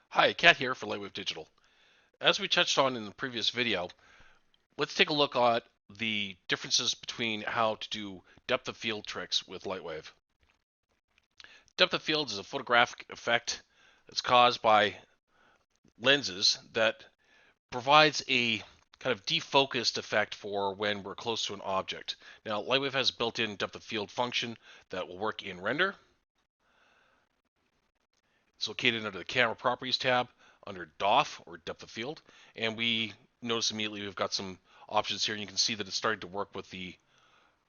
Hi, Kat here for Lightwave Digital. As we touched on in the previous video, let's take a look at the differences between how to do depth of field tricks with Lightwave. Depth of field is a photographic effect that's caused by lenses that provides a kind of defocused effect for when we're close to an object. Now, Lightwave has a built-in depth of field function that will work in render. It's located under the camera properties tab under DOF or depth of field, and we notice immediately we've got some options here, and you can see that it's starting to work with the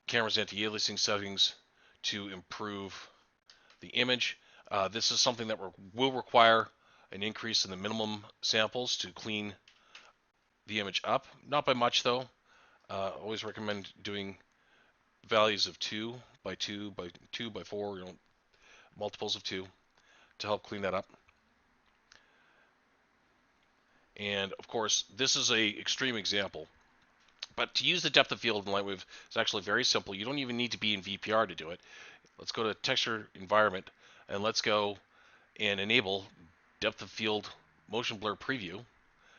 camera's anti-aliasing settings to improve the image. This is something that will require an increase in the minimum samples to clean the image up. Not by much though. Always recommend doing values of 2 by 2 by 2 by 4, multiples of 2 to help clean that up. And of course, this is a extreme example. But to use the depth of field in Lightwave is actually very simple. You don't even need to be in VPR to do it. Let's go to texture environment and let's go and enable depth of field motion blur preview.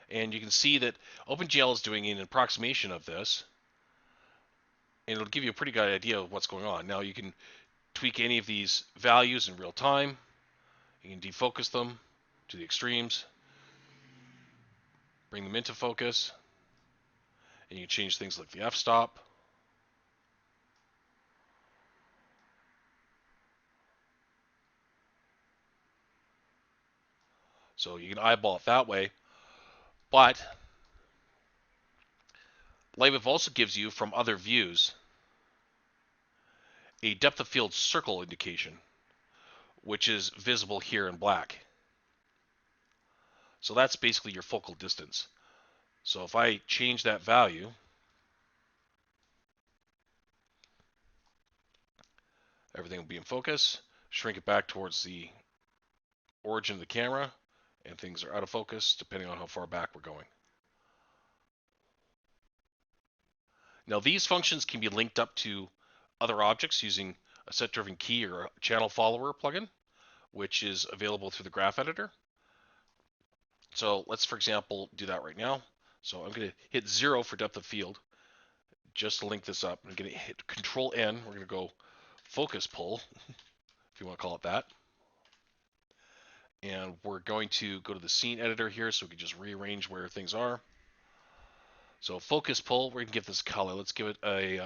And you can see that OpenGL is doing an approximation of this, and it'll give you a pretty good idea of what's going on. Now you can tweak any of these values in real time. You can defocus them to the extremes, bring them into focus, and you can change things like the f-stop. So you can eyeball it that way. But Lightwave also gives you, from other views, a depth of field circle indication, which is visible here in black. So that's basically your focal distance. So if I change that value, everything will be in focus. Shrink it back towards the origin of the camera, and things are out of focus depending on how far back we're going. Now these functions can be linked up to other objects using a set-driven key or a channel follower plugin, which is available through the graph editor. So let's, for example, do that right now. So I'm going to hit 0 for depth of field just to link this up. I'm going to hit Control N. We're going to go focus pull, if you want to call it that. And we're going to go to the scene editor here so we can just rearrange where things are. So focus pull, we're going to give this color. Let's give it a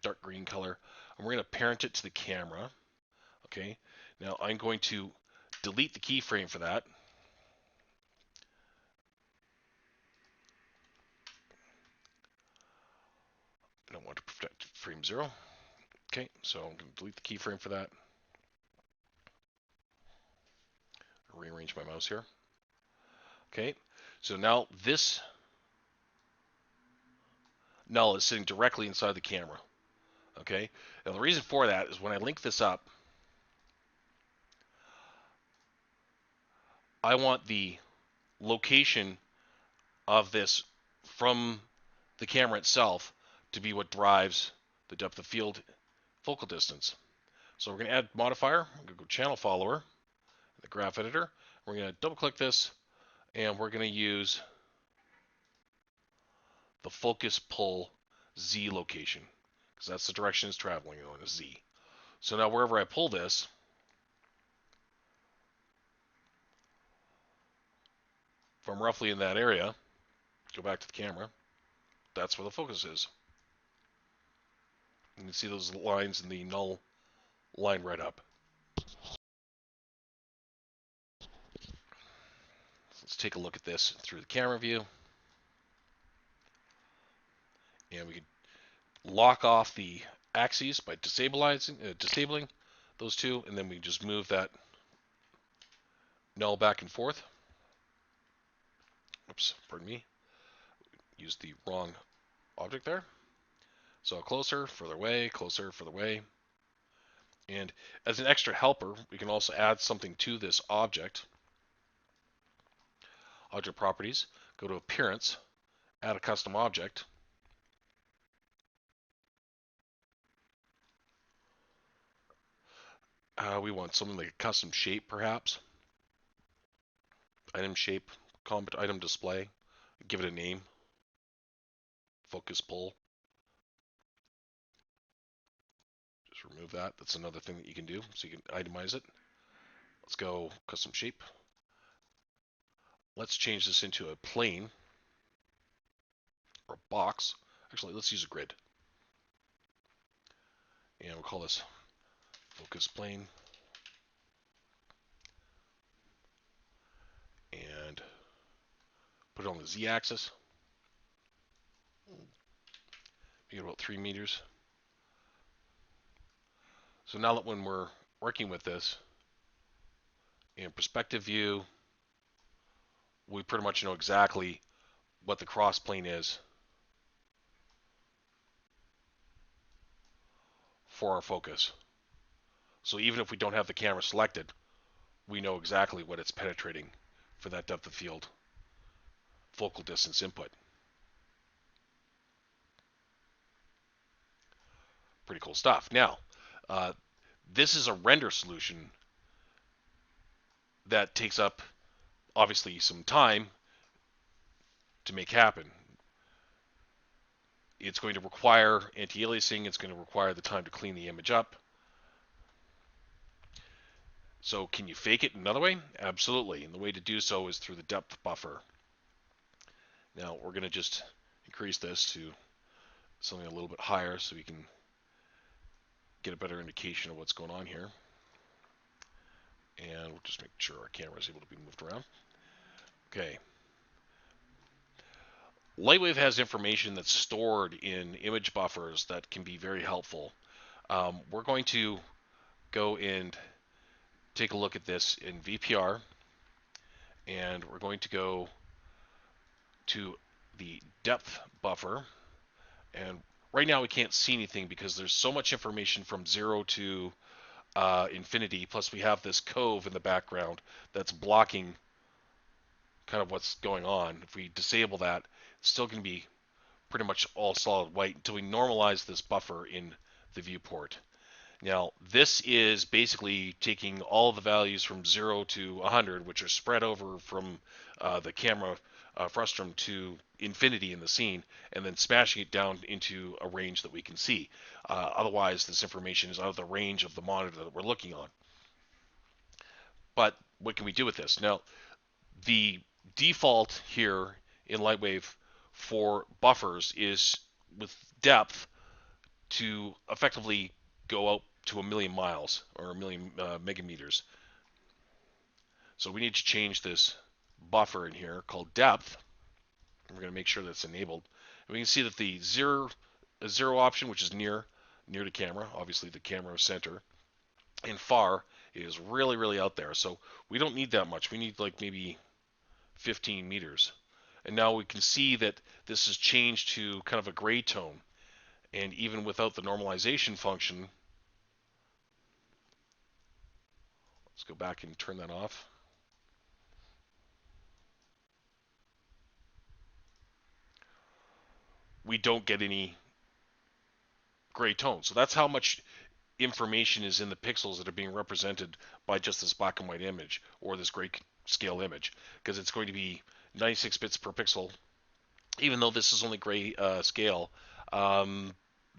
dark green color. And we're going to parent it to the camera. Okay. Now I'm going to delete the keyframe for that. I don't want to protect frame 0. Okay, so I'm going to delete the keyframe for that. Rearrange my mouse here. Okay, so now this null is sitting directly inside the camera. Okay, now the reason for that is when I link this up, I want the location of this from the camera itself to be what drives the depth of field focal distance. So we're going to add modifier. I'm going to go channel follower in the graph editor. We're going to double click this, and we're going to use the focus pull Z location, because that's the direction it's traveling on, is Z. So now wherever I pull this, from roughly in that area, go back to the camera, that's where the focus is. You can see those lines in the null line right up. Let's take a look at this through the camera view. And we can lock off the axes by disabling those two, and then we just move that null back and forth. Oops, pardon me. Used the wrong object there. So closer, further away, closer, further away. And as an extra helper, we can also add something to this object. Object properties, go to appearance, add a custom object. We want something like a custom shape, perhaps. Item shape, comment item display. Give it a name. Focus pull. Just remove that. That's another thing that you can do, so you can itemize it. Let's go custom shape. Let's change this into a plane or a box. Actually, let's use a grid. And we'll call this focus plane. And put it on the z-axis. Make it about 3 meters. So now that when we're working with this in perspective view, we pretty much know exactly what the cross plane is for our focus. So even if we don't have the camera selected, we know exactly what it's penetrating for that depth of field focal distance input. Pretty cool stuff. Now, this is a render solution that takes up obviously some time to make happen. It's going to require anti-aliasing. It's going to require the time to clean the image up. So can you fake it another way? Absolutely. And the way to do so is through the depth buffer. Now we're going to just increase this to something a little bit higher so we can get a better indication of what's going on here. And we'll just make sure our camera is able to be moved around. Okay. Lightwave has information that's stored in image buffers that can be very helpful. We're going to go and take a look at this in VPR, and we're going to go to the depth buffer. And right now we can't see anything because there's so much information from 0 to infinity, plus we have this cove in the background that's blocking kind of what's going on. If we disable that, it's still going to be pretty much all solid white until we normalize this buffer in the viewport. Now, this is basically taking all the values from 0 to 100, which are spread over from the camera frustum to infinity in the scene, and then smashing it down into a range that we can see. Otherwise, this information is out of the range of the monitor that we're looking on. But what can we do with this? Now, the default here in Lightwave for buffers is with depth to effectively go out to 1,000,000 miles or 1,000,000 megameters. So we need to change this buffer in here called depth. We're going to make sure that's enabled. And we can see that the zero option, which is near to camera, obviously the camera center, and far is really, really out there. So we don't need that much. We need like maybe 15 meters. And now we can see that this has changed to kind of a gray tone. And even without the normalization function, let's go back and turn that off. We don't get any gray tone. So that's how much information is in the pixels that are being represented by just this black and white image or this grayscale image, because it's going to be 96 bits per pixel, even though this is only gray scale.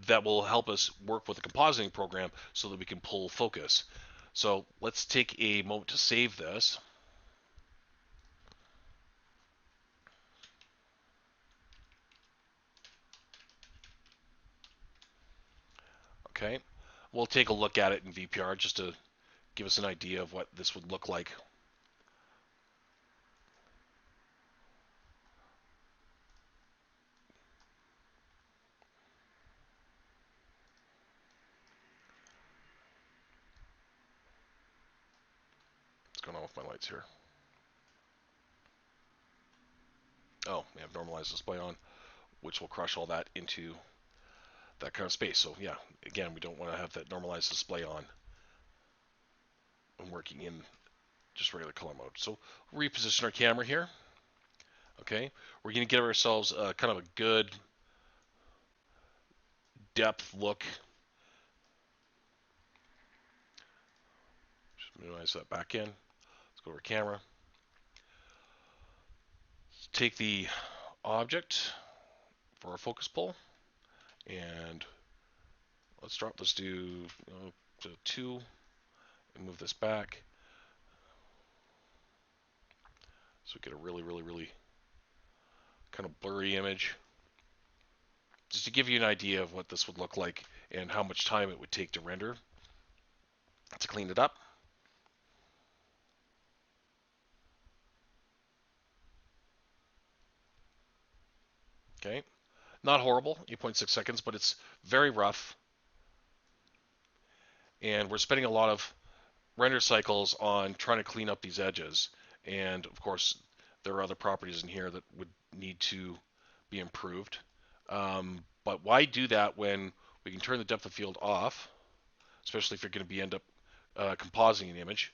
That will help us work with the compositing program so that we can pull focus. So let's take a moment to save this. Okay, we'll take a look at it in VPR just to give us an idea of what this would look like. What's going on with my lights here? Oh, we have normalized display on, which will crush all that into that kind of space. So yeah, again, we don't want to have that normalized display on. I'm working in just regular color mode. So reposition our camera here. Okay, we're going to give ourselves kind of a good depth look. Just minimize that back in. Let's go over camera. Let's take the object for our focus pull, and let's do to 2 and move this back. So we get a really kind of blurry image. Just to give you an idea of what this would look like and how much time it would take to render. To clean it up. Okay, not horrible, 8.6 seconds, but it's very rough. And we're spending a lot of render cycles on trying to clean up these edges. And of course, there are other properties in here that would need to be improved. But why do that when we can turn the depth of field off, especially if you're going to end up compositing an image.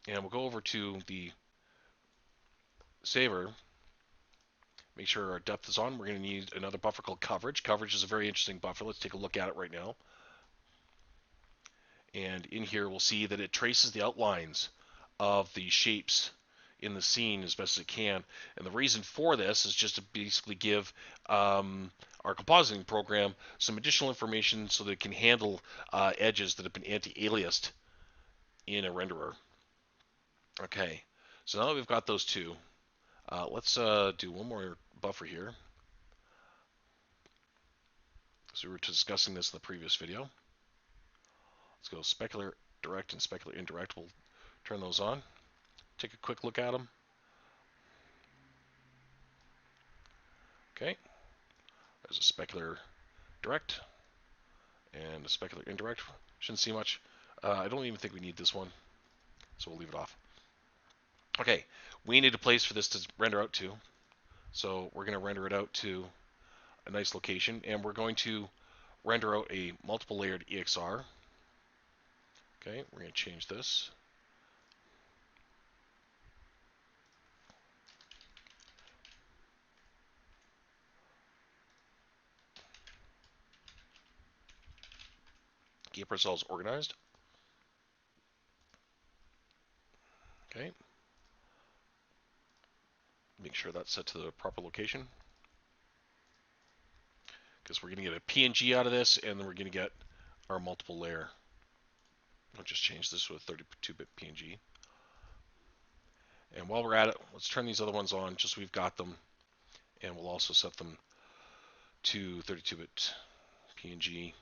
And we'll go over to the saver, make sure our depth is on. We're going to need another buffer called coverage. Coverage is a very interesting buffer. Let's take a look at it right now. And in here, we'll see that it traces the outlines of the shapes in the scene as best as it can. And the reason for this is just to basically give our compositing program some additional information so that it can handle edges that have been anti-aliased in a renderer. Okay, so now that we've got those two, let's do one more buffer here. So we were discussing this in the previous video. Let's go specular direct and specular indirect. We'll turn those on. Take a quick look at them. Okay, there's a specular direct and a specular indirect. Shouldn't see much. I don't even think we need this one, so we'll leave it off. Okay, we need a place for this to render out to. So we're going to render it out to a nice location, and we're going to render out a multiple layered EXR. Okay, we're going to change this. Keep ourselves organized. Okay. Make sure that's set to the proper location. Because we're going to get a PNG out of this, and then we're going to get our multiple layer. I'll just change this to a 32-bit PNG. And while we're at it, let's turn these other ones on just so we've got them. And we'll also set them to 32-bit PNG.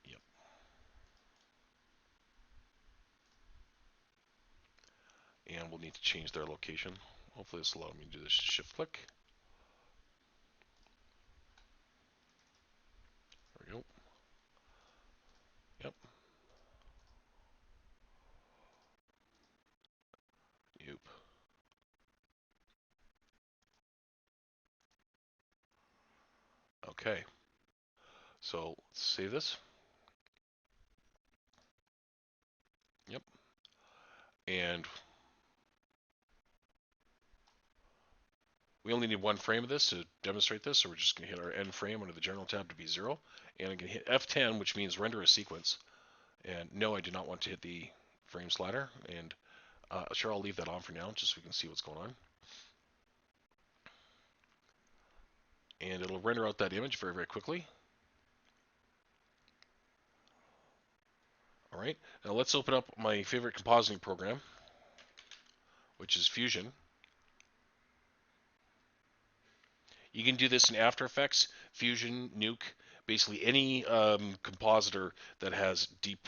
Yep. And we'll need to change their location. Hopefully this will allow me to do this shift click. There we go. Yep. Yep. Okay. So let's save this. Yep. And we only need one frame of this to demonstrate this, so we're just going to hit our end frame under the general tab to be 0. And I'm going to hit F10, which means render a sequence. And no, I do not want to hit the frame slider. And sure, I'll leave that on for now, just so we can see what's going on. And it'll render out that image very quickly. All right, now let's open up my favorite compositing program, which is Fusion. You can do this in After Effects, Fusion, Nuke, basically any compositor that has deep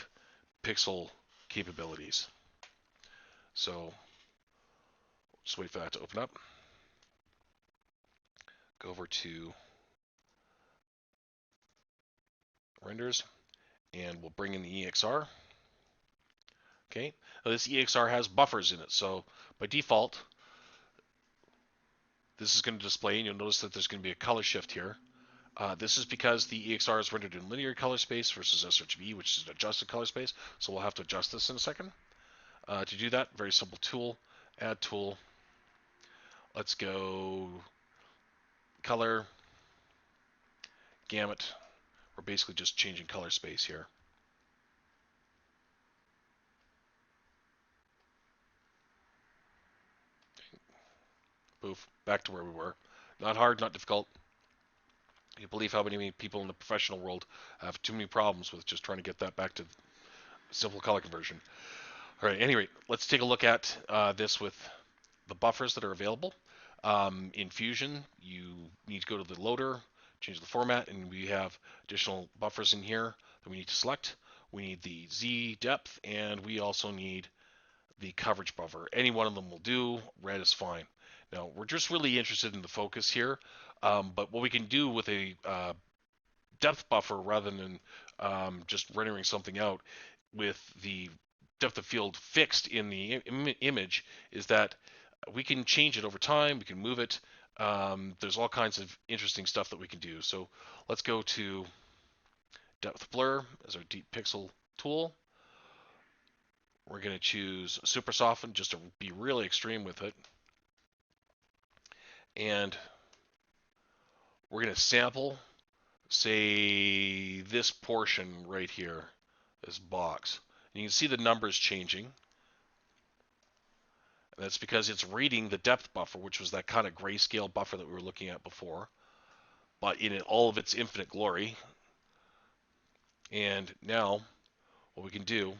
pixel capabilities. So just wait for that to open up. Go over to renders, and we'll bring in the EXR. Okay, now this EXR has buffers in it, so by default, this is going to display, and you'll notice that there's going to be a color shift here. This is because the EXR is rendered in linear color space versus sRGB, which is an adjusted color space. So we'll have to adjust this in a second. To do that, very simple tool, add tool. Let's go color, gamut. We're basically just changing color space here. Poof, back to where we were. Not hard, not difficult. You believe how many people in the professional world have too many problems with just trying to get that back to simple color conversion. All right, anyway, let's take a look at this with the buffers that are available. In Fusion, you need to go to the loader, change the format, and we have additional buffers in here that we need to select. We need the Z depth, and we also need the coverage buffer. Any one of them will do. Red is fine. Now, we're just really interested in the focus here, but what we can do with a depth buffer rather than just rendering something out with the depth of field fixed in the image is that we can change it over time. We can move it. There's all kinds of interesting stuff that we can do. So let's go to depth blur as our deep pixel tool. We're going to choose super soften just to be really extreme with it. And we're going to sample, say, this portion right here, this box. And you can see the numbers changing. And that's because it's reading the depth buffer, which was that kind of grayscale buffer that we were looking at before, but in all of its infinite glory. And now what we can do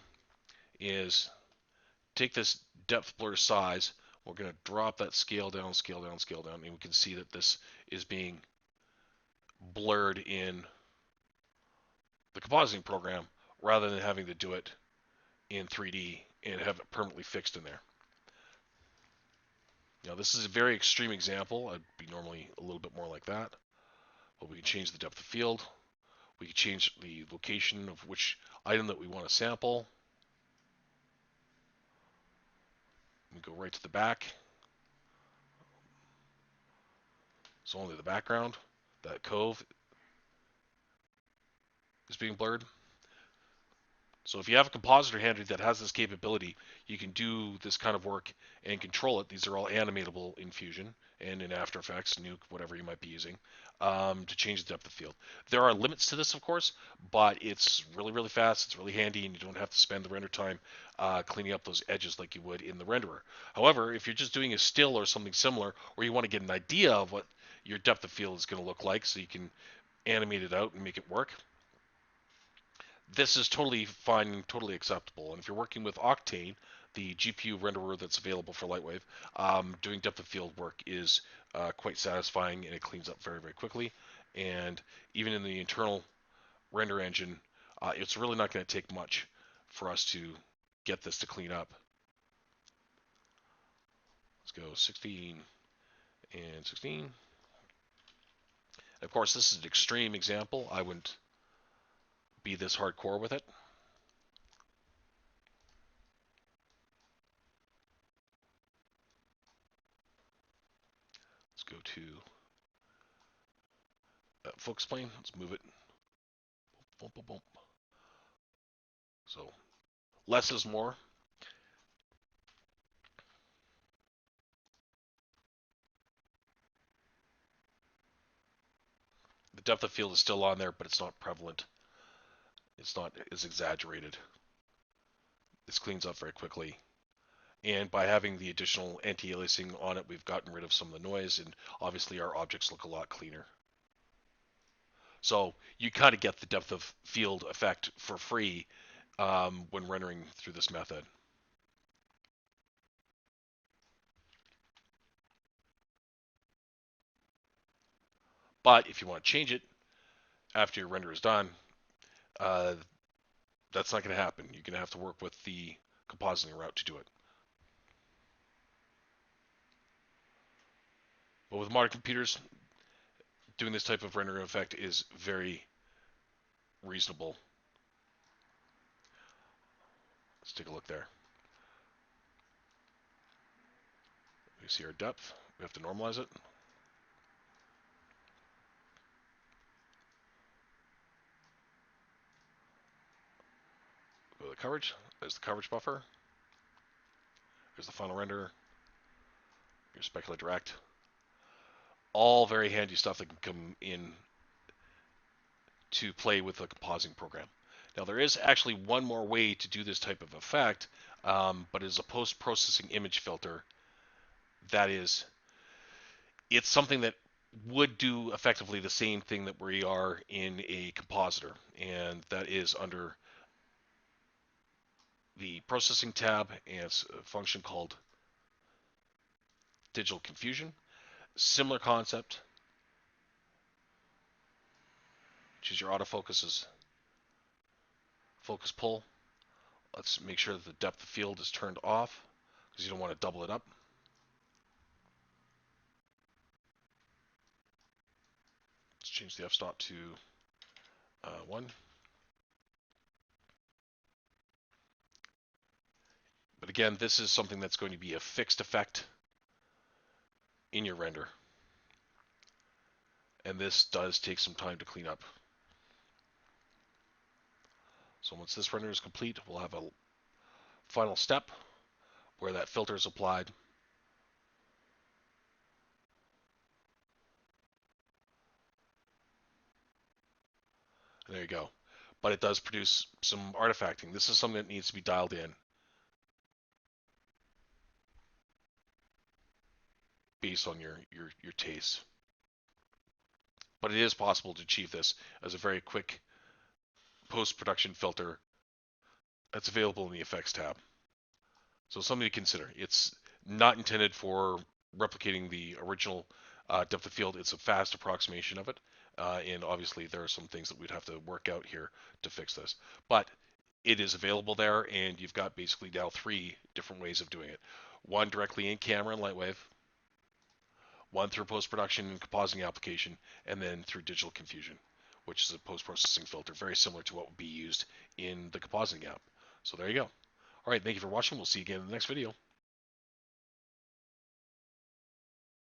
is take this depth blur size. We're going to drop that scale down, scale down, scale down, and we can see that this is being blurred in the compositing program rather than having to do it in 3D and have it permanently fixed in there. Now this is a very extreme example. I'd be normally a little bit more like that, but we can change the depth of field. We can change the location of which item that we want to sample. We go right to the back. So only the background, that cove is being blurred. So if you have a compositor handy that has this capability, you can do this kind of work and control it. These are all animatable in Fusion and in After Effects, Nuke, whatever you might be using, to change the depth of field. There are limits to this, of course, but it's really, really fast. It's really handy, and you don't have to spend the render time cleaning up those edges like you would in the renderer. However, if you're just doing a still or something similar, or you want to get an idea of what your depth of field is going to look like so you can animate it out and make it work, this is totally fine and totally acceptable. And if you're working with Octane, the GPU renderer that's available for Lightwave, doing depth of field work is quite satisfying, and it cleans up very, very quickly. And even in the internal render engine, it's really not going to take much for us to get this to clean up. Let's go 16 and 16. And of course, this is an extreme example. I wouldn't be this hardcore with it. Let's go to focus plane. Let's move it. Boom, boom, boom. So less is more. The depth of field is still on there, but it's not prevalent. It's not as exaggerated. This cleans up very quickly. And by having the additional anti-aliasing on it, we've gotten rid of some of the noise, and obviously our objects look a lot cleaner. So you kind of get the depth of field effect for free when rendering through this method. But if you want to change it after your render is done, that's not going to happen. You're going to have to work with the compositing route to do it. But with modern computers, doing this type of rendering effect is very reasonable. Let's take a look there. We see our depth. We have to normalize it. coverage. There's the coverage buffer. There's the final render. Your specular direct. All very handy stuff that can come in to play with the compositing program. Now there is actually one more way to do this type of effect, but it is a post-processing image filter. That is, it's something that would do effectively the same thing that we are in a compositor, and that is under the processing tab, and it's a function called digital confusion. Similar concept. Choose your autofocus as focus pull. Let's make sure that the depth of field is turned off because you don't want to double it up. Let's change the f-stop to 1. But again, this is something that's going to be a fixed effect in your render. And this does take some time to clean up. So once this render is complete, we'll have a final step where that filter is applied. And there you go. But it does produce some artifacting. This is something that needs to be dialed in based on your taste. But it is possible to achieve this as a very quick post-production filter that's available in the effects tab. So something to consider. It's not intended for replicating the original depth of field. It's a fast approximation of it. And obviously there are some things that we'd have to work out here to fix this. But it is available there, and you've got basically now 3 different ways of doing it. One directly in camera in Lightwave, one through post-production and compositing application, and then through digital confusion, which is a post-processing filter, very similar to what would be used in the compositing app. So there you go. All right, thank you for watching. We'll see you again in the next video.